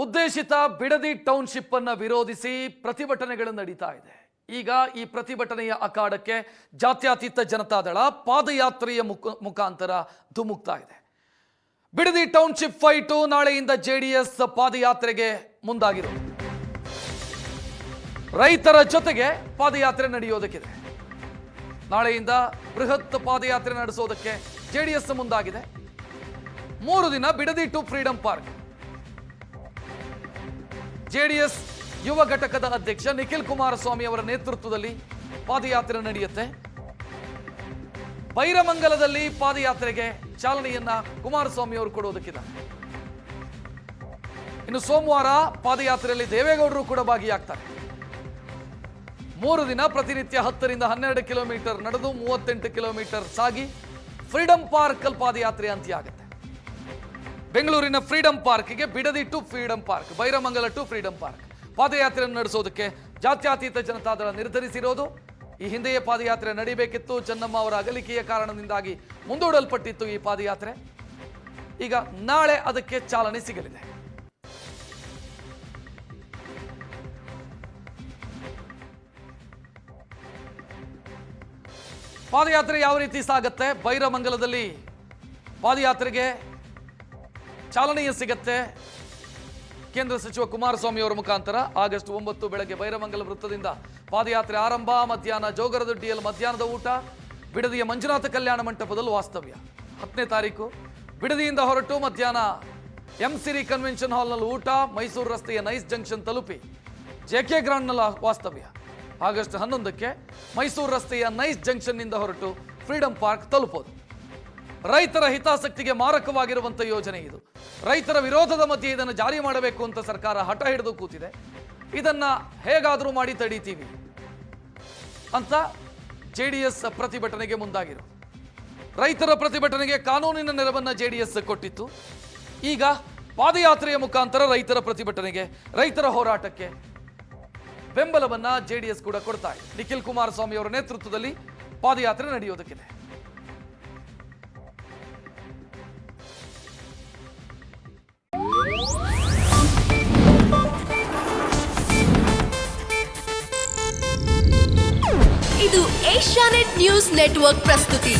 ಉದ್ದೇಶಿತ ಬಿಡದಿ ಟೌನ್ಶಿಪ್ ಅನ್ನು ವಿರೋಧಿಸಿ ಪ್ರತಿಭಟನೆಗಳು ನಡೀತಾ ಇದೆ. ಈಗ ಈ ಪ್ರತಿಭಟನೆಯ ಅಖಾಡಕ್ಕೆ ಜಾತ್ಯತೀತ ಜನತಾದಳ ಪಾದಯಾತ್ರೆಯ ಮುಖಾಂತರ ಧುಮುಕ್ತಾ ಇದೆ. ಬಿಡದಿ ಟೌನ್ಶಿಪ್ ಫೈಟು ನಾಳೆಯಿಂದ ಜೆಡಿಎಸ್ ಪಾದಯಾತ್ರೆಗೆ ಮುಂದಾಗಿರೋದು. ರೈತರ ಜೊತೆಗೆ ಪಾದಯಾತ್ರೆ ನಡೆಯೋದಕ್ಕಿದೆ. ನಾಳೆಯಿಂದ ಬೃಹತ್ ಪಾದಯಾತ್ರೆ ನಡೆಸೋದಕ್ಕೆ ಜೆಡಿಎಸ್ ಮುಂದಾಗಿದೆ. 3 ದಿನ Bidadi to Freedom Park. JDS ಯುವ ಘಟಕದ ಅಧ್ಯಕ್ಷ ನಿಖಿಲ್ ಕುಮಾರಸ್ವಾಮಿ ಅವರ ನೇತೃತ್ವದಲ್ಲಿ ಪಾದಯಾತ್ರೆ ನಡೆಯುತ್ತೆ. ಬೈರಮಂಗಲದಲ್ಲಿ ಪಾದಯಾತ್ರೆಗೆ ಚಾಲನೆಯನ್ನ ಕುಮಾರಸ್ವಾಮಿ ಅವರು ಕೊಡೋದಕ್ಕಿದೆ. ಇನ್ನು ಸೋಮವಾರ ಪಾದಯಾತ್ರೆಯಲ್ಲಿ ದೇವೇಗೌಡರು ಕೂಡ ಭಾಗಿಯಾಗ್ತಾರೆ. 3 ದಿನ ಪ್ರತಿನಿತ್ಯ 10 ರಿಂದ 12 ಕಿಲೋಮೀಟರ್ ನಡೆದು 38 ಕಿಲೋಮೀಟರ್ ಸಾಗಿ ಫ್ರೀಡಂ ಪಾರ್ಕ್ ಅಲ್ಲಿ ಪಾದಯಾತ್ರೆ ಅಂತ್ಯ ಆಗುತ್ತೆ. ಬೆಂಗಳೂರಿನ ಫ್ರೀಡಂ ಪಾರ್ಕ್ಗೆ Bidadi to Freedom Park, Byramangala to Freedom Park ಪಾದಯಾತ್ರೆಯನ್ನು ನಡೆಸೋದಕ್ಕೆ ಜಾತ್ಯತೀತ ಜನತಾದಳ ನಿರ್ಧರಿಸಿರೋದು. ಈ ಹಿಂದೆಯೇ ಪಾದಯಾತ್ರೆ ನಡೀಬೇಕಿತ್ತು. ಚೆನ್ನಮ್ಮ ಅವರ ಅಗಲಿಕೆಯ ಕಾರಣದಿಂದಾಗಿ ಮುಂದೂಡಲ್ಪಟ್ಟಿತ್ತು ಈ ಪಾದಯಾತ್ರೆ. ಈಗ ನಾಳೆ ಅದಕ್ಕೆ ಚಾಲನೆ ಸಿಗಲಿದೆ. ಪಾದಯಾತ್ರೆ ಯಾವ ರೀತಿ ಸಾಗುತ್ತೆ? ಬೈರಮಂಗಲದಲ್ಲಿ ಪಾದಯಾತ್ರೆಗೆ ಚಾಲನೆಯೇ ಸಿಗತ್ತೆ. ಕೇಂದ್ರ ಸಚಿವ ಕುಮಾರಸ್ವಾಮಿ ಅವರ ಮುಖಾಂತರ ಆಗಸ್ಟ್ 9 ಬೆಳಗ್ಗೆ ಬೈರಮಂಗಲ ವೃತ್ತದಿಂದ ಪಾದಯಾತ್ರೆ ಆರಂಭ. ಮಧ್ಯಾಹ್ನ ಜೋಗರದೊಡ್ಡಿಯಲ್ಲಿ ಮಧ್ಯಾಹ್ನದ ಊಟ. ಬಿಡದಿಯ ಮಂಜುನಾಥ ಕಲ್ಯಾಣ ಮಂಟಪದಲ್ಲಿ ವಾಸ್ತವ್ಯ. 10ನೇ ತಾರೀಕು ಬಿಡದಿಯಿಂದ ಹೊರಟು ಮಧ್ಯಾಹ್ನ ಎಂಸಿರಿ ಕನ್ವೆನ್ಷನ್ ಹಾಲ್ನಲ್ಲಿ ಊಟ. ಮೈಸೂರು ರಸ್ತೆಯ ನೈಸ್ ಜಂಕ್ಷನ್ ತಲುಪಿ ಜೆಕೆ ಗ್ರೌಂಡ್ನಲ್ಲಿ ವಾಸ್ತವ್ಯ. ಆಗಸ್ಟ್ 11ಕ್ಕೆ ಮೈಸೂರು ರಸ್ತೆಯ ನೈಸ್ ಜಂಕ್ಷನ್ನಿಂದ ಹೊರಟು ಫ್ರೀಡಂ ಪಾರ್ಕ್ ತಲುಪೋದು. ರೈತರ ಹಿತಾಸಕ್ತಿಗೆ ಮಾರಕವಾಗಿರುವಂಥ ಯೋಜನೆ ಇದು. ರೈತರ ವಿರೋಧದ ಮಧ್ಯೆ ಇದನ್ನು ಜಾರಿ ಮಾಡಬೇಕು ಅಂತ ಸರ್ಕಾರ ಹಠ ಹಿಡಿದು ಕೂತಿದೆ. ಇದನ್ನ ಹೇಗಾದರೂ ಮಾಡಿ ತಡೀತೀವಿ ಅಂತ ಜೆಡಿಎಸ್ ಪ್ರತಿಭಟನೆಗೆ ಮುಂದಾಗಿರು. ರೈತರ ಪ್ರತಿಭಟನೆಗೆ ಕಾನೂನಿನ ನೆರವನ್ನ ಜೆಡಿಎಸ್ ಕೊಟ್ಟಿತ್ತು. ಈಗ ಪಾದಯಾತ್ರೆಯ ಮುಖಾಂತರ ರೈತರ ಪ್ರತಿಭಟನೆಗೆ, ರೈತರ ಹೋರಾಟಕ್ಕೆ ಬೆಂಬಲವನ್ನ ಜೆಡಿಎಸ್ ಕೂಡ ಕೊಡ್ತಾ ಇದೆ. ನಿಖಿಲ್ ಕುಮಾರಸ್ವಾಮಿ ಅವರ ನೇತೃತ್ವದಲ್ಲಿ ಪಾದಯಾತ್ರೆ ನಡೆಯೋದಕ್ಕಿದೆ. ಇದು ಏಷ್ಯಾನೆಟ್ ನ್ಯೂಸ್ ನೆಟ್ವರ್ಕ್ ಪ್ರಸ್ತುತಿ.